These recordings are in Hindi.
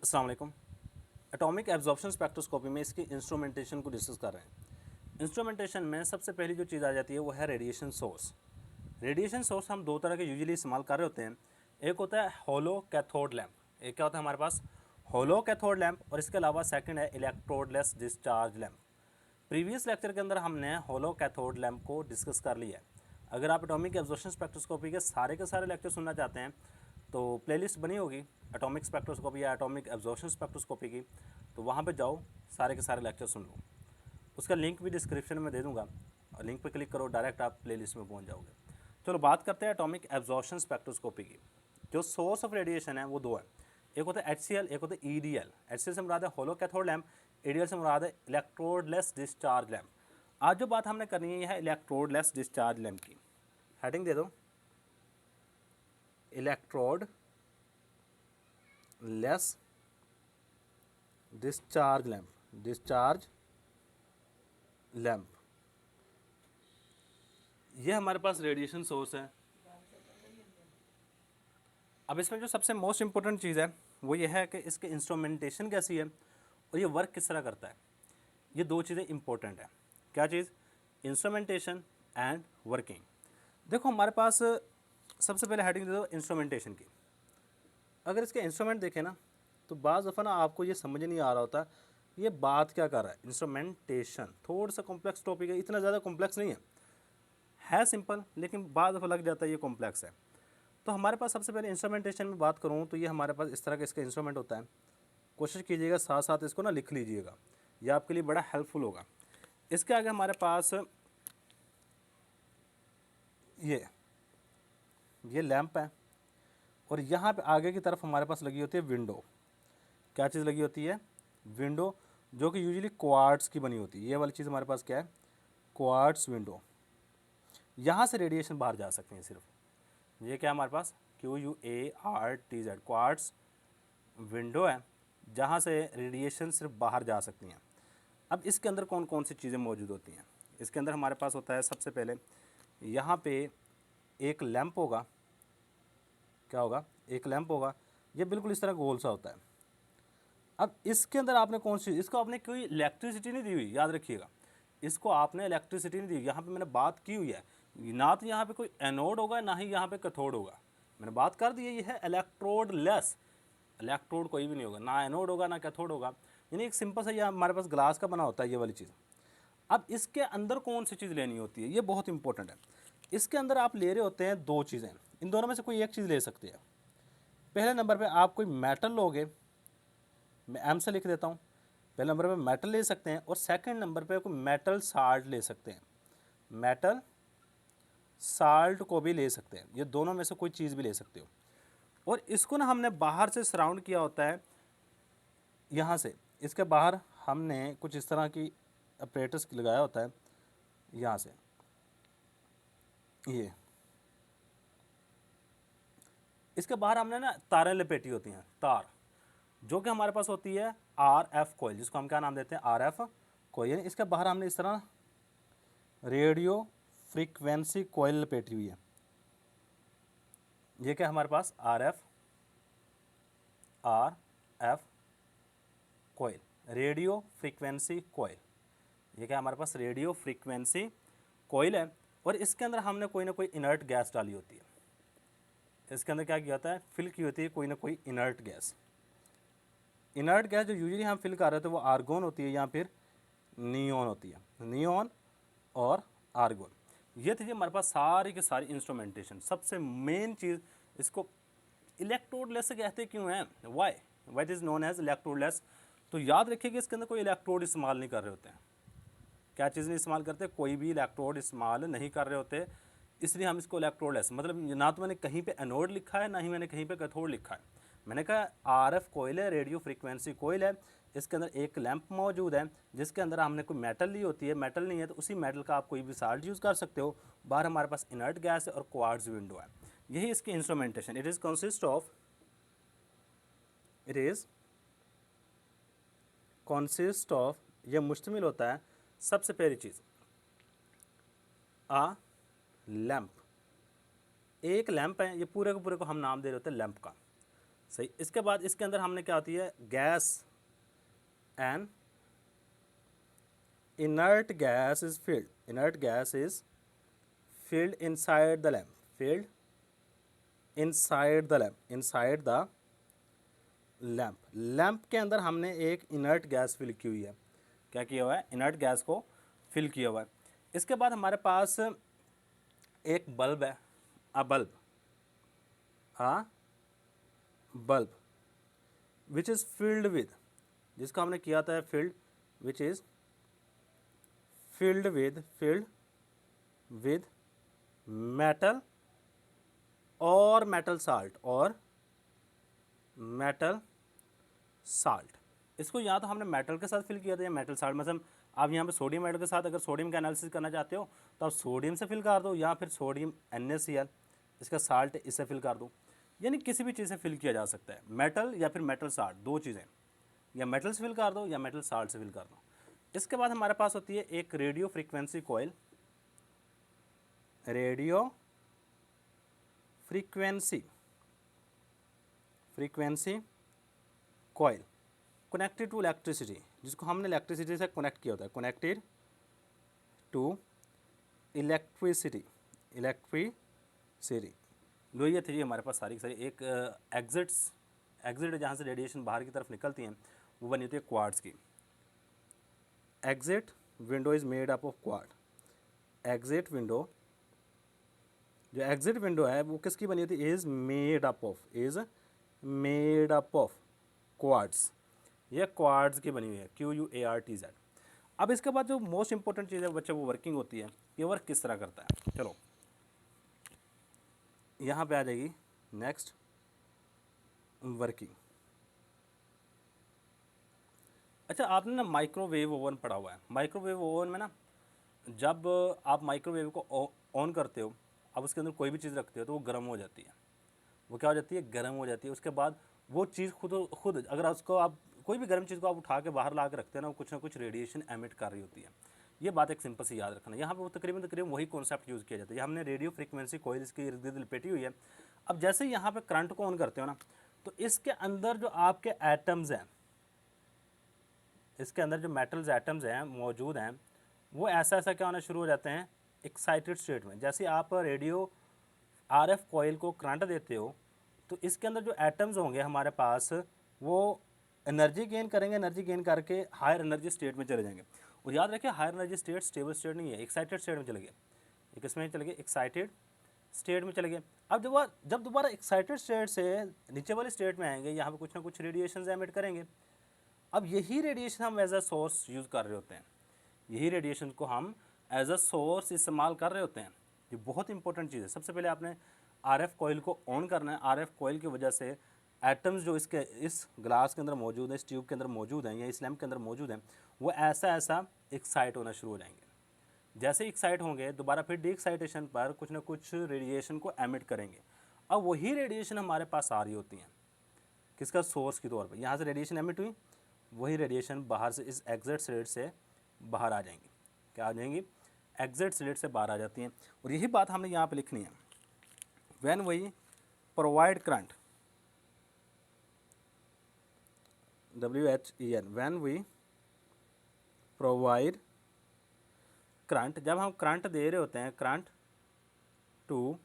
अस्सलाम वालेकुम। एटॉमिक एब्जॉर्प्शन स्पेक्ट्रोस्कोपी में इसकी इंस्ट्रूमेंटेशन को डिस्कस कर रहे हैं। इंस्ट्रूमेंटेशन में सबसे पहली जो चीज़ आ जाती है वो है रेडिएशन सोर्स। रेडिएशन सोर्स हम दो तरह के यूजुअली इस्तेमाल कर रहे होते हैं। एक होता है होलो कैथोड लैंप। एक क्या होता है हमारे पास होलो कैथोड लैंप, और इसके अलावा सेकंड है इलेक्ट्रोडलेस डिस्चार्ज लैंप। प्रीवियस लेक्चर के अंदर हमने होलो कैथोड लैंप को डिस्कस कर लिया है। अगर आप एटॉमिक एब्जॉर्प्शन स्पेक्ट्रोस्कोपी के सारे लेक्चर सुनना चाहते हैं तो प्लेलिस्ट बनी होगी एटॉमिक स्पेक्ट्रोस्कोपी या एटॉमिक एब्जॉर्प्शन स्पेक्ट्रोस्कोपी की, तो वहाँ पे जाओ, सारे के सारे लेक्चर सुन लो। उसका लिंक भी डिस्क्रिप्शन में दे दूँगा और लिंक पे क्लिक करो, डायरेक्ट आप प्लेलिस्ट में पहुँच जाओगे। चलो बात करते हैं एटॉमिक एब्जॉर्प्शन स्पेक्ट्रोस्कोपी की। जो सोर्स ऑफ रेडिएशन है वो दो है, एक होता है HCl, एक होता है EDL। HCl से मुराद है होलो कैथोड लैंप, EDL से मुराद है इलेक्ट्रोडलेस डिस्चार्ज लैंप। आज जो बात हमने करनी है यह है इलेक्ट्रोडलेस डिस्चार्ज लैंप की। हेडिंग दे दो, electrode less discharge lamp. Discharge lamp ये हमारे पास रेडिएशन सोर्स है। अब इसमें जो सबसे मोस्ट इंपॉर्टेंट चीज़ है वो ये है कि इसके इंस्ट्रूमेंटेशन कैसी है और ये वर्क किस तरह करता है। ये दो चीज़ें इंपॉर्टेंट है। क्या चीज़? Instrumentation and working. देखो हमारे पास सबसे पहले हेडिंग दे दो इंस्ट्रूमेंटेशन की। अगर इसके इंस्ट्रूमेंट देखें ना तो बाज़ दफ़ा ना आपको ये समझ नहीं आ रहा होता ये बात क्या कर रहा है। इंस्ट्रूमेंटेशन थोड़ा सा कॉम्प्लेक्स टॉपिक है, इतना ज़्यादा कॉम्प्लेक्स नहीं है सिंपल, लेकिन बाज़ दफ़ा लग जाता है ये कॉम्प्लेक्स है। तो हमारे पास सबसे पहले इंस्ट्रूमेंटेशन में बात करूँ तो ये हमारे पास इस तरह का इसका इंस्ट्रूमेंट होता है। कोशिश कीजिएगा साथ साथ इसको ना लिख लीजिएगा, यह आपके लिए बड़ा हेल्पफुल होगा। इसके आगे हमारे पास ये लैंप है और यहाँ पे आगे की तरफ हमारे पास लगी होती है विंडो। क्या चीज़ लगी होती है? विंडो, जो कि यूजुअली क्वार्ट्स की बनी होती है। ये वाली चीज़ हमारे पास क्या है? Quartz window. यहाँ से रेडिएशन बाहर जा सकते हैं सिर्फ। ये क्या है हमारे पास? QUARTZ क्वार्ट्स विंडो है जहाँ से रेडिएशन सिर्फ बाहर जा सकती हैं। अब इसके अंदर कौन कौन सी चीज़ें मौजूद होती हैं? इसके अंदर हमारे पास होता है सबसे पहले यहाँ पे एक लैंप होगा। क्या होगा? एक लैंप होगा। ये बिल्कुल इस तरह गोल सा होता है। अब इसके अंदर आपने कौन सी, इसको आपने कोई इलेक्ट्रिसिटी नहीं दी हुई, याद रखिएगा। इसको आपने इलेक्ट्रिसिटी नहीं दी। यहाँ पे मैंने बात की हुई है, ना तो यहाँ पे कोई एनोड होगा ना ही यहाँ पे कैथोड होगा। मैंने बात कर दी है, ये है इलेक्ट्रोड लेस। इलेक्ट्रोड कोई भी नहीं होगा, ना एनोड होगा ना कैथोड होगा। यानी एक सिंपल सा ये हमारे पास ग्लास का बना होता है ये वाली चीज़। अब इसके अंदर कौन सी चीज़ लेनी होती है, ये बहुत इंपॉर्टेंट है। इसके अंदर आप ले रहे होते हैं दो चीज़ें, इन दोनों में से कोई एक चीज़ ले सकते हैं। पहले नंबर पे आप कोई मेटल लोगे, मैं एम से लिख देता हूँ। पहले नंबर पे मेटल ले सकते हैं और सेकंड नंबर पे कोई मेटल साल्ट ले सकते हैं। मेटल साल्ट को भी ले सकते हैं, ये दोनों में से कोई चीज़ भी ले सकते हो। और इसको ना हमने बाहर से सराउंड किया होता है, यहाँ से इसके बाहर हमने कुछ इस तरह की अपरेटस लगाया होता है। यहाँ से ये इसके बाहर हमने ना तारें लपेटी होती हैं, तार, जो कि हमारे पास होती है RF कोयल, जिसको हम क्या नाम देते हैं? RF कोयल। इसके बाहर हमने इस तरह रेडियो फ्रीक्वेंसी कोयल लपेटी हुई है। ये क्या हमारे पास? RF कोयल, रेडियो फ्रीक्वेंसी कोयल। ये क्या हमारे पास? रेडियो फ्रीक्वेंसी कोयल है। और इसके अंदर हमने कोई ना कोई इनर्ट गैस डाली होती है। इसके अंदर क्या किया होता है? फिल की होती है कोई ना कोई इनर्ट गैस। इनर्ट गैस जो यूजुअली हम फिल कर रहे थे वो आर्गोन होती है या फिर नियॉन होती है। नियॉन और आर्गोन, ये थी हमारे पास सारी की सारी इंस्ट्रूमेंटेशन। सबसे मेन चीज़, इसको इलेक्ट्रोडलेस कहते क्यों हैं? Why it is known as electrodeless. तो याद रखिए कि इसके अंदर कोई इलेक्ट्रोड इस्तेमाल नहीं कर रहे होते हैं। क्या चीज़ नहीं इस्तेमाल करते? कोई भी इलेक्ट्रोड इस्तेमाल नहीं कर रहे होते, इसलिए हम इसको इलेक्ट्रोडलेस, मतलब ना तो मैंने कहीं पे एनोड लिखा है ना ही मैंने कहीं पे कैथोड लिखा है। मैंने कहा RF कोयल है, रेडियो फ्रीक्वेंसी कोयल है। इसके अंदर एक लैंप मौजूद है जिसके अंदर हमने कोई मेटल ली होती है। मेटल नहीं है तो उसी मेटल का आप कोई भी साल्ट यूज़ कर सकते हो। बाहर हमारे पास इनर्ट गैस है और क्वार्ट्ज विंडो है। यही इसकी इंस्ट्रूमेंटेशन। इट कॉन्सिस्ट ऑफ, यह मुश्तमिल होता है सबसे पहली चीज़ लैंप। एक लैंप है, ये पूरे को हम नाम दे रहे होते हैं लैंप का। सही। इसके बाद इसके अंदर हमने क्या होती है, gas and inert gas is filled, inert gas is filled inside the lamp, filled inside the lamp, inside the lamp, lamp के अंदर हमने एक इनर्ट गैस फिल की हुई है। क्या किया हुआ है, इनर्ट गैस को फिल किया हुआ है। इसके बाद हमारे पास एक बल्ब है, अ bulb which is filled with, जिसको हमने किया था field, which is filled with metal और metal salt। इसको या तो हमने मेटल के साथ फिल किया था या मेटल साल्ट, मतलब आप यहाँ पे सोडियम मेटल के साथ अगर सोडियम का एनालिसिस करना चाहते हो तो आप सोडियम से फिल कर दो, या फिर सोडियम NaCl, इसका साल्ट इससे फिल कर दो, यानी किसी भी चीज़ से फिल किया जा सकता है, मेटल या फिर मेटल साल्ट, दो चीज़ें, या मेटल से फिल कर दो या मेटल साल्ट से फिल कर दो। इसके बाद हमारे पास होती है एक radio frequency coil, radio frequency coil connected to electricity, जिसको हमने इलेक्ट्रिसिटी से कनेक्ट किया होता है, कनेक्टेड टू इलेक्ट्रिसिटी लो, ये थी हमारे पास सारी की सारी। एक एग्जिट जहाँ से रेडिएशन बाहर की तरफ निकलती हैं वो बनी होती है क्वार्ट्ज की। Exit window is made up of quartz, exit window, जो एग्जिट विंडो है वो किसकी बनी होती है, is made up of quartz, ये क्वार्ट्स की बनी हुई है, QUARTZ। अब इसके बाद जो मोस्ट इंपॉर्टेंट चीज़ है बच्चे वो वर्किंग होती है, ये वर्क किस तरह करता है। चलो यहाँ पे आ जाएगी नेक्स्ट वर्किंग। अच्छा, आपने ना माइक्रोवेव ओवन पढ़ा हुआ है, माइक्रोवेव ओवन में ना जब आप माइक्रोवेव को ऑन करते हो, अब उसके अंदर कोई भी चीज़ रखते हो तो वो गर्म हो जाती है, वो क्या हो जाती है, गर्म हो जाती है। उसके बाद वो चीज़ खुद अगर उसको आप कोई भी गर्म चीज़ को आप उठा के बाहर ला के रखते हैं ना, कुछ ना कुछ रेडिएशन एमिट कर रही होती है। ये बात एक सिंपल सी याद रखना, यहाँ पे वो तकरीबन वही कॉन्सेप्ट यूज़ किया जाता है। हमने रेडियो फ्रीक्वेंसी कॉइल इसकी इर्द गिर्द लपेटी हुई है। अब जैसे ही यहाँ पे करंट को ऑन करते हो ना, तो इसके अंदर जो आपके एटम्स हैं, इसके अंदर जो मेटल्स एटम्स हैं मौजूद हैं, वो ऐसा क्या होना शुरू हो जाते हैं, एक्साइटेड स्टेट में। जैसे आप रेडियो RF कॉइल को करंट देते हो तो इसके अंदर जो एटम्स होंगे हमारे पास, वो एनर्जी गेन करेंगे, एनर्जी गेन करके हायर एनर्जी स्टेट में चले जाएंगे। और याद रखिए, higher energy state stable state नहीं है, एक्साइटेड स्टेट में चले गए, एक इसमें चले गए, एक्साइटेड स्टेट में चले गए। अब जब दोबारा एक्साइटेड स्टेट से नीचे वाले स्टेट में आएंगे, यहाँ पे कुछ ना कुछ रेडिएशन एमिट करेंगे। अब यही रेडिएशन हम एज अ सोर्स यूज़ कर रहे होते हैं, यही रेडिएशन को हम एज अ सोर्स इस्तेमाल कर रहे होते हैं। ये बहुत इंपॉर्टेंट चीज़ है। सबसे पहले आपने RF कॉइल को ऑन करना है। RF कॉइल की वजह से एटम्स जो इस ग्लास के अंदर मौजूद है, इस ट्यूब के अंदर मौजूद हैं या इस लैम्प के अंदर मौजूद हैं, वो ऐसा एक्साइट होना शुरू हो जाएंगे। जैसे एक्साइट होंगे, दोबारा फिर डी एक्साइटेशन पर कुछ ना कुछ रेडिएशन को एमिट करेंगे। अब वही रेडिएशन हमारे पास आ रही होती हैं, किसका, सोर्स के तौर पर। यहाँ से रेडिएशन एमिट हुई, वही रेडिएशन बाहर से इस एग्जिट स्लिट से बाहर आ जाएंगी। क्या आ जाएंगी, एग्जिट स्लिट से बाहर आ जाती हैं। और यही बात हमने यहाँ पे लिखनी है, when we provide current, WHEN, when we provide current, जब हम करंट दे रहे होते हैं, current to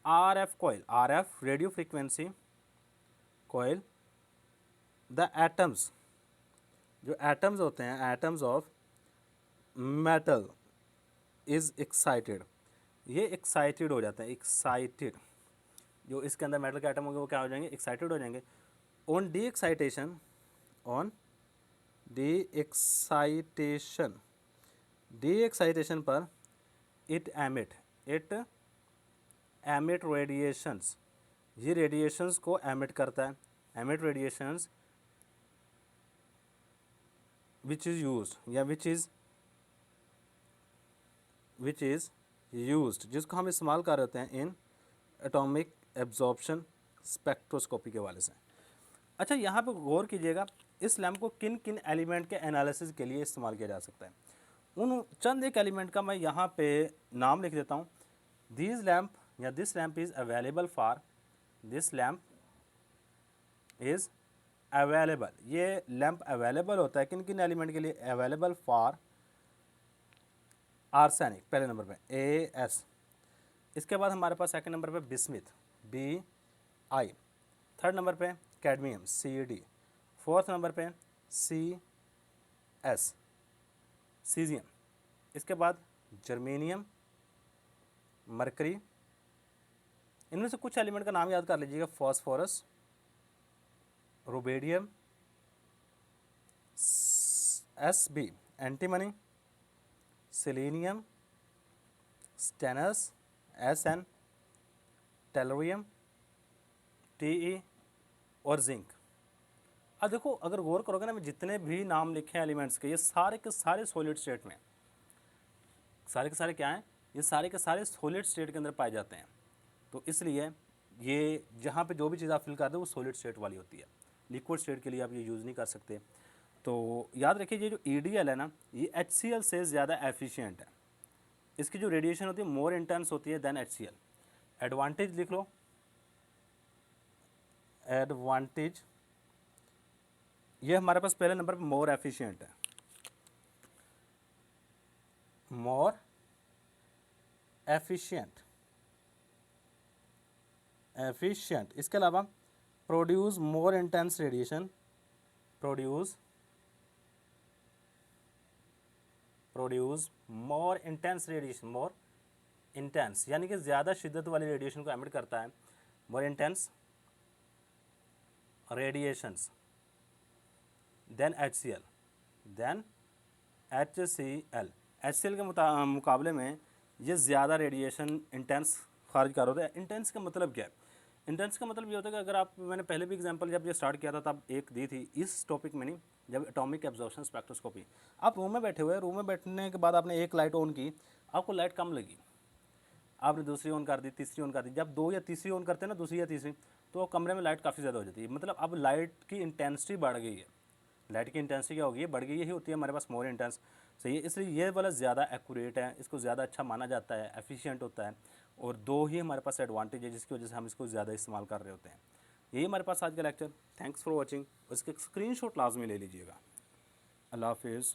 RF coil, RF radio frequency coil, the atoms, जो एटम्स होते हैं, atoms of metal is excited, ये एक्साइटेड हो जाते हैं, एक्साइटेड। जो इसके अंदर मेटल के एटम होंगे वो क्या हो जाएंगे, एक्साइटेड हो जाएंगे। On D excitation, on D excitation पर इट एमिट रेडिएशंस, ये रेडिएशंस को एमिट करता है, emit radiations which is used, या विच इज़ यूज्ड, जिसको हम इस्तेमाल कर रहे होते हैं इन एटॉमिक एब्जॉर्प्शन स्पेक्ट्रोस्कोपी के वाले से। अच्छा, यहाँ पे गौर कीजिएगा, इस लैम्प को किन किन एलिमेंट के एनालिसिस के लिए इस्तेमाल किया जा सकता है। उन चंद एक एलिमेंट का मैं यहाँ पे नाम लिख देता हूँ। This lamp is available for, this lamp is available. ये लैंप अवेलेबल होता है किन किन एलिमेंट के लिए? अवेलेबल फॉर आर्सेनिक, पहले नंबर पे AS। इसके बाद हमारे पास सेकंड नंबर पे बिस्मिथ, BI। थर्ड नंबर पे कैडमियम, CD। फोर्थ नंबर पे CS, सीजियम। इसके बाद जर्मेनियम, मरकरी। इनमें से कुछ एलिमेंट का नाम याद कर लीजिएगा, phosphorus, rubidium, SB antimony, selenium, stannous, SN, tellurium, TE और जिंक। अब देखो, अगर गौर करोगे ना, मैं जितने भी नाम लिखे हैं एलिमेंट्स के, ये सारे के सारे सॉलिड स्टेट में, सारे के सारे क्या हैं? ये सारे के सारे सॉलिड स्टेट के अंदर पाए जाते हैं। तो इसलिए ये जहाँ पे जो भी चीज़ आप फिल करते हो वो सॉलिड स्टेट वाली होती है। लिक्विड स्टेट के लिए आप ये यूज़ नहीं कर सकते। तो याद रखिए, ये जो EDL है ना, ये HCl से ज़्यादा एफिशिएंट है। इसकी जो रेडिएशन होती है मोर इंटेंस होती है देन HCl। एडवांटेज लिख लो, एडवांटेज, ये हमारे पास पहले नंबर पर मोर एफिशिएंट है, मोर एफिशिएंट, एफिशिएंट। इसके अलावा produce more intense radiation, produce more intense radiation, more intense यानी कि ज़्यादा शिद्दत वाली रेडिएशन को एमिट करता है, more intense radiations than HCl, than HCl। HCl के मुकाबले में ये ज़्यादा रेडिएशन इंटेंस खारिज कर होता है। इंटेंस का मतलब क्या है? इंटेंस का मतलब ये होता है कि अगर आप, मैंने पहले भी एग्जांपल जब ये स्टार्ट किया था तब एक दी थी इस टॉपिक में, नहीं, जब एटॉमिक एब्जॉर्प्शन स्पेक्ट्रोस्कोपी। आप रूम में बैठे हुए, रूम में बैठने के बाद आपने एक लाइट ऑन की, आपको लाइट कम लगी, आपने दूसरी ऑन कर दी, तीसरी ऑन कर दी। जब दो या तीसरी ऑन करते हैं ना, दूसरी या तीसरी, तो कमरे में लाइट काफ़ी ज़्यादा हो जाती है। मतलब अब लाइट की इंटेंसिटी बढ़ गई है। लाइट की इंटेंसिटी क्या होगी? बढ़ गई, यही होती है हमारे पास मोर इंटेंस। सही है, इसलिए ये वाला ज़्यादा एक्यूरेट है, इसको ज़्यादा अच्छा माना जाता है, एफिशिएंट होता है। और दो ही हमारे पास एडवांटेज है जिसकी वजह से हम इसको ज़्यादा इस्तेमाल कर रहे होते हैं। यही हमारे पास आज का लेक्चर। Thanks for watching. उसके स्क्रीनशॉट लाजमी ले लीजिएगा। अल्लाह हाफिज़।